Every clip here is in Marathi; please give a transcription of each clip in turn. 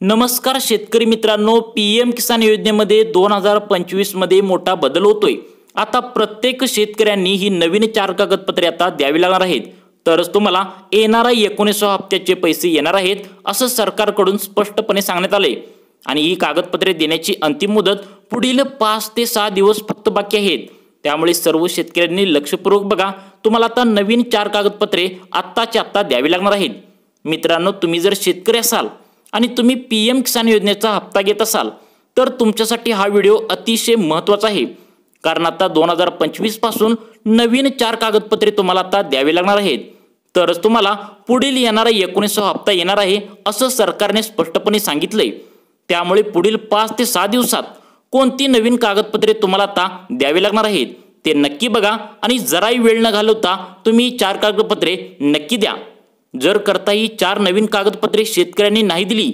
नमस्कार शेतकरी मित्रांनो, पीएम किसान योजनेमध्ये 2025 मध्ये मोठा बदल होतोय। आता प्रत्येक शेतकऱ्यांनी ही नवीन 4 कागदपत्रे आता द्यावी लागणार आहेत, तरच तुम्हाला येणारा 19व्या हप्त्याचे पैसे येणार आहेत असं सरकारकडून स्पष्टपणे सांगण्यात आले। आणि ही कागदपत्रे देण्याची अंतिम मुदत पुढील 5 ते 6 दिवस फक्त बाकी आहेत। त्यामुळे सर्व शेतकऱ्यांनी लक्षपूर्वक बघा, तुम्हाला आता नवीन 4 कागदपत्रे आत्ताच्या आत्ता द्यावी लागणार आहेत। मित्रांनो, तुम्ही जर शेतकरी असाल आणि तुम्ही पीएम किसान योजनेचा हप्ता घेत असाल तर तुमच्यासाठी हा व्हिडिओ अतिशय महत्त्वाचा आहे, कारण आता 2025 पासून नवीन 4 कागदपत्रे तुम्हाला आता द्यावी लागणार आहेत, तरच तुम्हाला पुढील येणारा 19वा हप्ता येणार आहे असं सरकारने स्पष्टपणे सांगितलंय। त्यामुळे पुढील 5 ते 6 दिवसात कोणती नवीन कागदपत्रे तुम्हाला आता द्यावी लागणार आहेत ते नक्की बघा आणि जराही वेळ न घालवता तुम्ही 4 कागदपत्रे नक्की द्या। जर करता ही 4 नवीन कागदपत्रे शेतकऱ्यांनी नाही दिली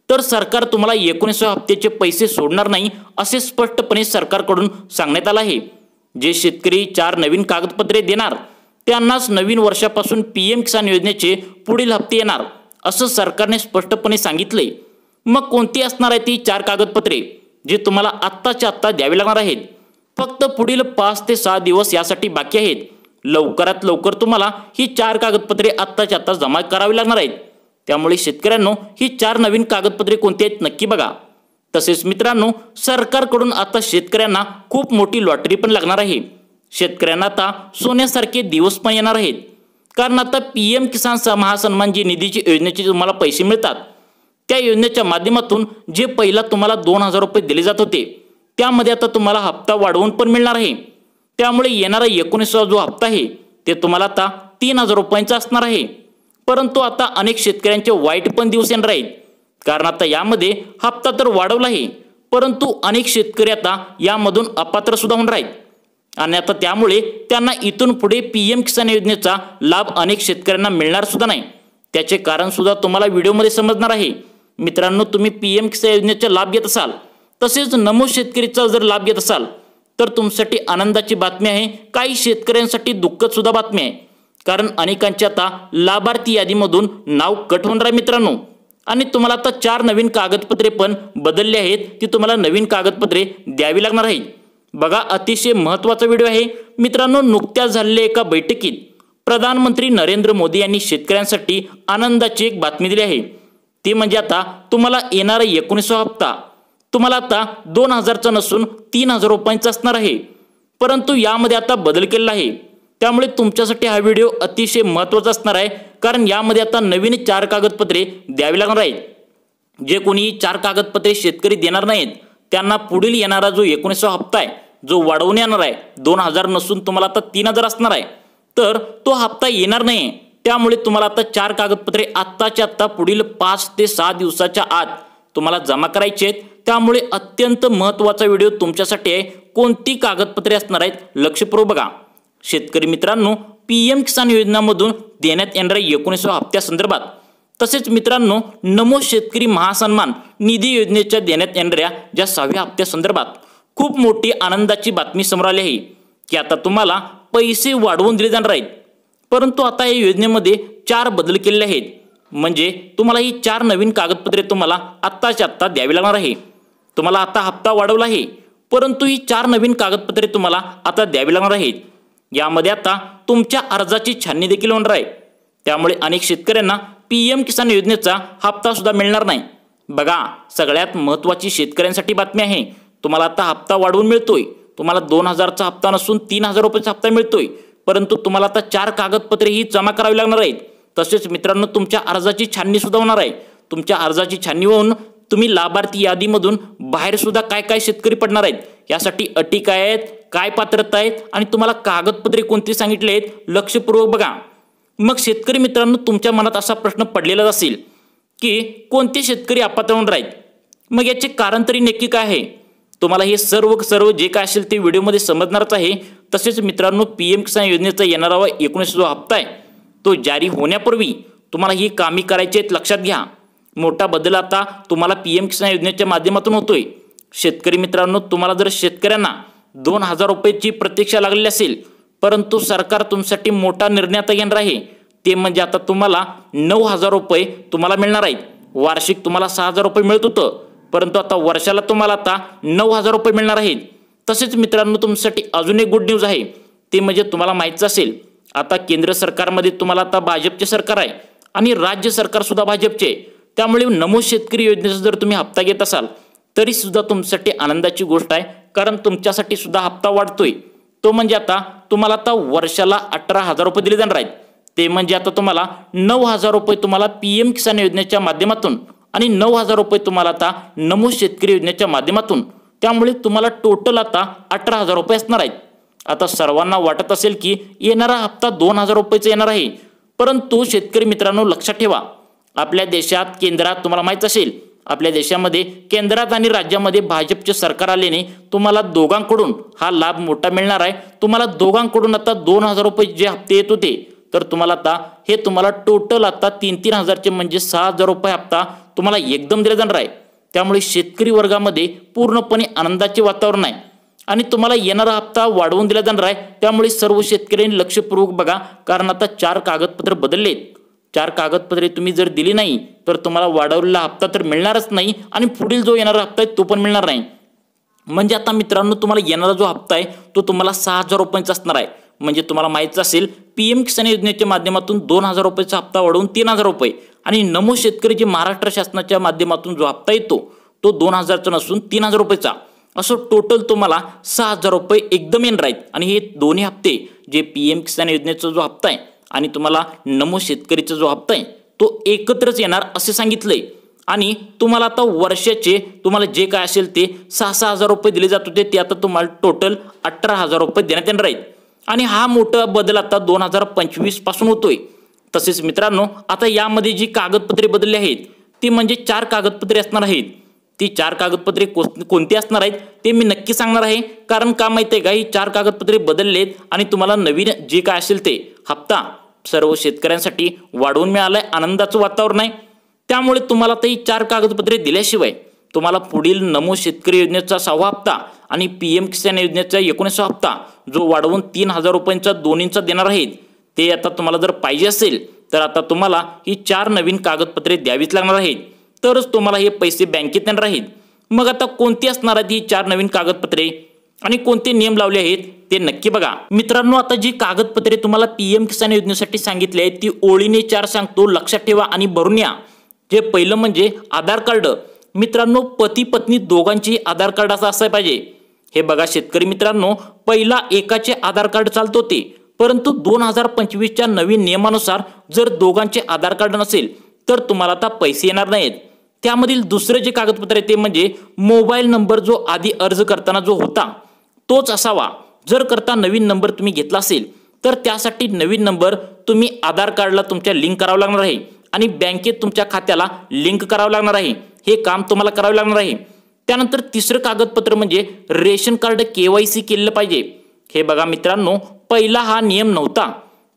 तर सरकार तुम्हाला 19व्या हप्त्याचे पैसे सोडणार नाही असे स्पष्टपणे सरकारकडून सांगण्यात आले आहे। जे शेतकरी 4 नवीन कागदपत्रे देणार त्यांनाच नवीन वर्षापासून पीएम किसान योजनेचे पुढील हप्ते येणार असं सरकारने स्पष्टपणे सांगितले। मग कोणती असणार आहे ती 4 कागदपत्रे जे तुम्हाला आत्ताच्या आत्ता द्यावी लागणार आहेत? फक्त पुढील 5 ते 6 दिवस यासाठी बाकी आहेत। लवकरात लवकर तुम्हाला ही 4 कागदपत्रे आत्ताच्या आत्ता जमा करावी लागणार आहेत। त्यामुळे शेतकऱ्यांनो, ही 4 नवीन कागदपत्रे कोणती आहेत नक्की बघा। तसेच मित्रांनो, सरकारकडून आता शेतकऱ्यांना खूप मोठी लॉटरी पण लागणार आहे। शेतकऱ्यांना आता सोन्यासारखे दिवस पण येणार आहेत, कारण आता पीएम किसान महासन्मान जी निधीची योजनेचे तुम्हाला पैसे मिळतात, त्या योजनेच्या माध्यमातून जे पहिला तुम्हाला 2000 रुपये दिले जात होते त्यामध्ये आता तुम्हाला हप्ता वाढवून पण मिळणार आहे। त्यामुळे येणारा 19वा जो हप्ता आहे ते तुम्हाला आता 3000 रुपयांचा असणार आहे। परंतु आता अनेक शेतकऱ्यांचे वाईट पण दिवस येणार आहेत, कारण आता यामध्ये हप्ता तर वाढवला आहे, परंतु अनेक शेतकरी आता यामधून अपात्र सुद्धा होणार आहेत। आणि आता त्यामुळे त्यांना इथून पुढे पीएम किसान योजनेचा लाभ अनेक शेतकऱ्यांना मिळणार सुद्धा नाही। त्याचे कारण सुद्धा तुम्हाला व्हिडिओमध्ये समजणार आहे। मित्रांनो, तुम्ही पीएम किसान योजनेचा लाभ घेत असाल, तसेच नमो शेतकरीचा जर लाभ घेत असाल तर तुमच्यासाठी आनंदाची बातमी आहे। काही शेतकऱ्यांसाठी दुःखद सुद्धा बातमी आहे, कारण अनेकांचे आता लाभार्थी यादीमधून नाव कट होणार आहे मित्रांनो। आणि तुम्हाला आता 4 नवीन कागदपत्रे पण बदलले आहेत, ती तुम्हाला नवीन कागदपत्रे द्यावी लागणार आहेत। बघा, अतिशय महत्त्वाचा व्हिडिओ आहे मित्रांनो। नुकत्याच झालेल्या एका बैठकीत प्रधानमंत्री नरेंद्र मोदी यांनी शेतकऱ्यांसाठी आनंदाची एक बातमी दिली आहे। ती म्हणजे आता तुम्हाला येणारा 19वा हप्ता तुम्हाला आता 2000चा नसून 3000 रुपयांचा असणार आहे। परंतु यामध्ये आता बदल केलेला आहे। त्यामुळे तुमच्यासाठी हा व्हिडिओ अतिशय महत्त्वाचा असणार आहे, कारण यामध्ये आता नवीन 4 कागदपत्रे द्यावी लागणार आहेत। जे कोणी 4 कागदपत्रे शेतकरी देणार नाहीत त्यांना पुढील येणारा जो 19वा हप्ता आहे, जो वाढवून येणार आहे, 2000 नसून तुम्हाला आता 3000 असणार आहे, तर तो हप्ता येणार नाही। त्यामुळे तुम्हाला आता 4 कागदपत्रे आत्ताच्या आत्ता पुढील 5 ते 6 दिवसाच्या आत तुम्हाला जमा करायचे आहेत। त्यामुळे अत्यंत महत्त्वाचा व्हिडिओ तुमच्यासाठी आहे। कोणती कागदपत्रे असणार आहेत लक्षपूर्वक बघा। शेतकरी मित्रांनो, पीएम किसान योजनेमधून देण्यात येणाऱ्या 19व्या हप्त्यासंदर्भात, तसेच मित्रांनो नमो शेतकरी महासन्मान निधी योजनेच्या देण्यात येणाऱ्या ज्या 6व्या हप्त्यासंदर्भात खूप मोठी आनंदाची बातमी समोर आली आहे की आता तुम्हाला पैसे वाढवून दिले जाणार आहेत। परंतु आता या योजनेमध्ये 4 बदल केलेले आहेत, म्हणजे तुम्हाला ही 4 नवीन कागदपत्रे तुम्हाला आत्ताच्या आत्ता द्यावी लागणार आहे। तुम्हाला आता हप्ता वाढवला आहे, परंतु ही 4 नवीन कागदपत्रे तुम्हाला आता द्यावी लागणार आहेत। यामध्ये आता तुमच्या अर्जाची छाननी देखील होणार आहे। त्यामुळे अनेक शेतकऱ्यांना पीएम किसान योजनेचा हप्ता सुद्धा मिळणार नाही। बघा, सगळ्यात महत्त्वाची शेतकऱ्यांसाठी बातमी आहे। तुम्हाला आता हप्ता वाढवून मिळतोय। तुम्हाला 2000चा हप्ता नसून 3000 रुपयाचा हप्ता मिळतोय, परंतु तुम्हाला आता 4 कागदपत्रे ही जमा करावी लागणार आहेत। तसेच मित्रांनो, तुमच्या अर्जाची छाननी सुद्धा होणार आहे। तुमच्या अर्जाची छाननी होऊन तुम्ही लाभार्थी यादीमधून बाहेर सुद्धा काय काय शेतकरी पडणार आहेत, यासाठी अटी काय आहेत, काय पात्रता आहेत आणि तुम्हाला कागदपत्रे कोणती सांगितले आहेत लक्षपूर्वक बघा। मग शेतकरी मित्रांनो, तुमच्या मनात असा प्रश्न पडलेलाच असेल की कोणते शेतकरी अपात्र होणार आहेत, मग याचे कारण तरी नक्की काय आहे? तुम्हाला हे सर्व जे काय असेल ते व्हिडिओमध्ये समजणारच आहे। तसेच मित्रांनो, पीएम किसान योजनेचा येणारा 19वा हप्ता आहे तो जारी होण्यापूर्वी तुम्हाला ही कामे करायची आहेत, लक्षात घ्या। मोठा बदल आता तुम्हाला पीएम किसान योजनेच्या माध्यमातून होतोय। शेतकरी मित्रांनो, तुम्हाला जर शेतकऱ्यांना 2000 रुपयाची प्रतीक्षा लागलेली असेल, परंतु सरकार तुमच्यासाठी मोठा निर्णय आता घेणार आहे। ते म्हणजे आता तुम्हाला 9000 रुपये तुम्हाला मिळणार आहेत। वार्षिक तुम्हाला 6,000 रुपये मिळत होतं, परंतु आता वर्षाला तुम्हाला आता 9,000 रुपये मिळणार आहेत। तसेच मित्रांनो तुमच्यासाठी अजून एक गुड न्यूज आहे, ते म्हणजे तुम्हाला माहितीच असेल आता केंद्र सरकारमध्ये तुम्हाला आता भाजपचे सरकार आहे आणि राज्य सरकार सुद्धा भाजपचे, त्यामुळे नमो शेतकरी योजनेचा जर तुम्ही हप्ता घेत असाल तरी सुद्धा तुमच्यासाठी आनंदाची गोष्ट आहे, कारण तुमच्यासाठी सुद्धा हप्ता वाढतोय। तो म्हणजे आता तुम्हाला आता वर्षाला 18,000 रुपये दिले जाणार आहेत, ते म्हणजे आता तुम्हाला 9,000 रुपये तुम्हाला PM किसान योजनेच्या माध्यमातून आणि 9,000 रुपये तुम्हाला आता नमो शेतकरी योजनेच्या माध्यमातून, त्यामुळे तुम्हाला टोटल आता 18,000 रुपये असणार आहेत। आता सर्वांना वाटत असेल की येणारा हप्ता 2,000 रुपयेचा येणार आहे, परंतु शेतकरी मित्रांनो लक्षात ठेवा, आपल्या देशात केंद्रात तुम्हाला माहित असेल आपल्या देशामध्ये केंद्रात आणि राज्यामध्ये भाजपचे सरकार आल्याने तुम्हाला दोघांकडून हा लाभ मोठा मिळणार आहे। तुम्हाला दोघांकडून आता 2,000 रुपये जे हप्ते येत होते, तर तुम्हाला आता हे तुम्हाला टोटल आता 3-3 हजारचे म्हणजे 6,000 रुपये हप्ता तुम्हाला एकदम दिला जाणार आहे। त्यामुळे शेतकरी वर्गामध्ये पूर्णपणे आनंदाचे वातावरण आहे आणि तुम्हाला येणारा हप्ता वाढवून दिला जाणार आहे। त्यामुळे सर्व शेतकऱ्यांनी लक्षपूर्वक बघा, कारण आता 4 कागदपत्र बदललेत। 4 कागदपत्रे तुम्ही जर दिली नाही तर तुम्हाला वाढवलेला हप्ता तर मिळणारच नाही आणि पुढील जो येणारा हप्ता आहे तो पण मिळणार नाही। म्हणजे आता मित्रांनो तुम्हाला येणारा जो हप्ता आहे तो तुम्हाला 6,000 रुपयांचा असणार आहे। म्हणजे तुम्हाला माहिती असेल PM किसान योजनेच्या माध्यमातून 2,000 रुपयाचा हप्ता वाढवून 3,000 रुपये आणि नमो शेतकरी जे महाराष्ट्र शासनाच्या माध्यमातून जो हप्ता येतो तो 2,000चा नसून 3,000 रुपयाचा, असं टोटल तुम्हाला 6,000 रुपये एकदम येणार आहेत। आणि हे दोन्ही हप्ते जे PM किसान योजनेचा जो हप्ता आहे आणि तुम्हाला नमो शेतकरीचा जो हप्ता आहे तो एकत्रच येणार असे सांगितलंय। आणि तुम्हाला आता वर्षाचे तुम्हाला जे काय असेल ते 6,000 रुपये दिले जात होते, ते आता तुम्हाला टोटल 18,000 रुपये देण्यात येणार आहेत। आणि हा मोठा बदल आता 2025 पासून होतोय। तसेच मित्रांनो आता यामध्ये जी कागदपत्रे बदलली आहेत ती म्हणजे 4 कागदपत्रे असणार आहेत। ती 4 कागदपत्रे कोणती असणार आहेत ते मी नक्की सांगणार आहे, कारण का माहिती आहे का, ही 4 कागदपत्रे बदललेत आणि तुम्हाला नवीन जे काय असेल ते हप्ता सर्व शेतकऱ्यांसाठी वाढवून मिळालाय, आनंदाचं वातावरण आहे। त्यामुळे तुम्हाला आता ही 4 कागदपत्रे दिल्याशिवाय तुम्हाला पुढील नमो शेतकरी योजनेचा 6वा हप्ता आणि PM किसान योजनेचा 19वा हप्ता जो वाढवून 3,000 रुपयांचा दोन्हींचा देणार आहेत, ते आता तुम्हाला जर पाहिजे असेल तर आता तुम्हाला ही 4 नवीन कागदपत्रे द्यावीच लागणार आहेत, तरच तुम्हाला हे पैसे बँकेत येणार आहेत। मग आता कोणती असणार आहेत ही 4 नवीन कागदपत्रे आणि कोणते नियम लावले आहेत ते नक्की बघा। मित्रांनो आता जी कागदपत्रे तुम्हाला PM किसान योजनेसाठी सांगितले आहेत ती ओळीने 4 सांगतो, लक्षात ठेवा आणि भरून या। जे पहिलं म्हणजे आधार कार्ड। मित्रांनो पती पत्नी दोघांची आधार कार्ड असायला पाहिजे। हे बघा शेतकरी मित्रांनो, पहिला एकाचे आधार कार्ड चालत होते, परंतु 2025च्या नवीन नियमानुसार जर दोघांचे आधार कार्ड नसेल तर तुम्हाला आता पैसे येणार नाहीत। त्यामधील दुसरे जे कागदपत्र आहे ते म्हणजे मोबाईल नंबर जो आधी अर्ज करताना जो होता तोच असावा। जर करता नवीन नंबर तुम्ही घेतला असेल तर त्यासाठी नवीन नंबर तुम्ही आधार कार्डला तुमच्या लिंक करावं लागणार आहे आणि बँकेत तुमच्या खात्याला लिंक करावं लागणार आहे। हे काम तुम्हाला करावं लागणार आहे। त्यानंतर तिसरं कागदपत्र म्हणजे रेशन कार्ड KYC केलं पाहिजे। हे बघा मित्रांनो, पहिला हा नियम नव्हता,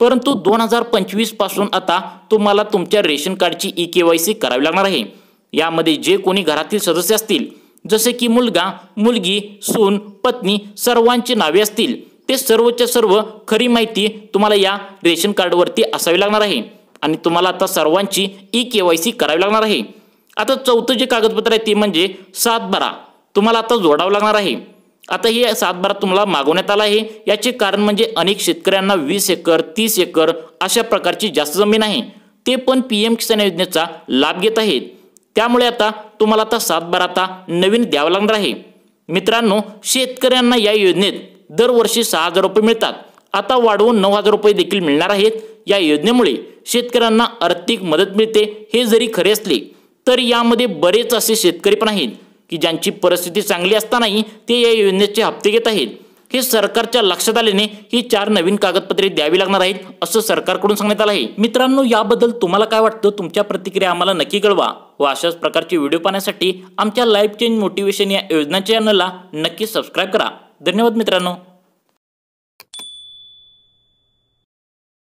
परंतु 2025 पासून आता तुम्हाला तुमच्या रेशन कार्डची KYC करावी लागणार आहे। यामध्ये जे कोणी घरातील सदस्य असतील, जसे की मुलगा, मुलगी, सून, पत्नी सर्वांची नावे असतील, ते सर्वच्या सर्व खरी माहिती तुम्हाला या रेशन कार्डवरती असावी लागणार आहे आणि तुम्हाला आता सर्वांची KYC करावी लागणार आहे। आता चौथं जे कागदपत्र आहे ते म्हणजे 7/12 तुम्हाला आता जोडावं लागणार आहे। आता हे 7/12 तुम्हाला मागवण्यात आला आहे, याचे कारण म्हणजे अनेक शेतकऱ्यांना 20 एकर 30 एकर अशा प्रकारची जास्त जमीन आहे, ते पण PM किसान योजनेचा लाभ घेत आहेत। त्यामुळे आता तुम्हाला आता 7/12 आता नवीन द्यावं लागणार आहे। मित्रांनो शेतकऱ्यांना या योजनेत दरवर्षी 6,000 रुपये मिळतात, आता वाढवून 9,000 रुपये देखील मिळणार आहेत। या योजनेमुळे शेतकऱ्यांना आर्थिक मदत मिळते हे जरी खरे असले तर यामध्ये बरेच असे शेतकरी पण आहेत की ज्यांची परिस्थिती चांगली असतानाही ते या योजनेचे हप्ते घेत आहेत। हे सरकारच्या लक्षात आल्याने ही 4 नवीन कागदपत्रे द्यावी लागणार आहेत असं सरकारकडून सांगण्यात आलं आहे। मित्रांनो याबद्दल तुम्हाला काय वाटतं, तुमच्या प्रतिक्रिया आम्हाला नक्की कळवा व अशाच प्रकारचे व्हिडिओ पाहण्यासाठी आमच्या लाईफ चेंज मोटिवेशन या योजना चॅनलला नक्की सबस्क्राईब करा। धन्यवाद मित्रांनो।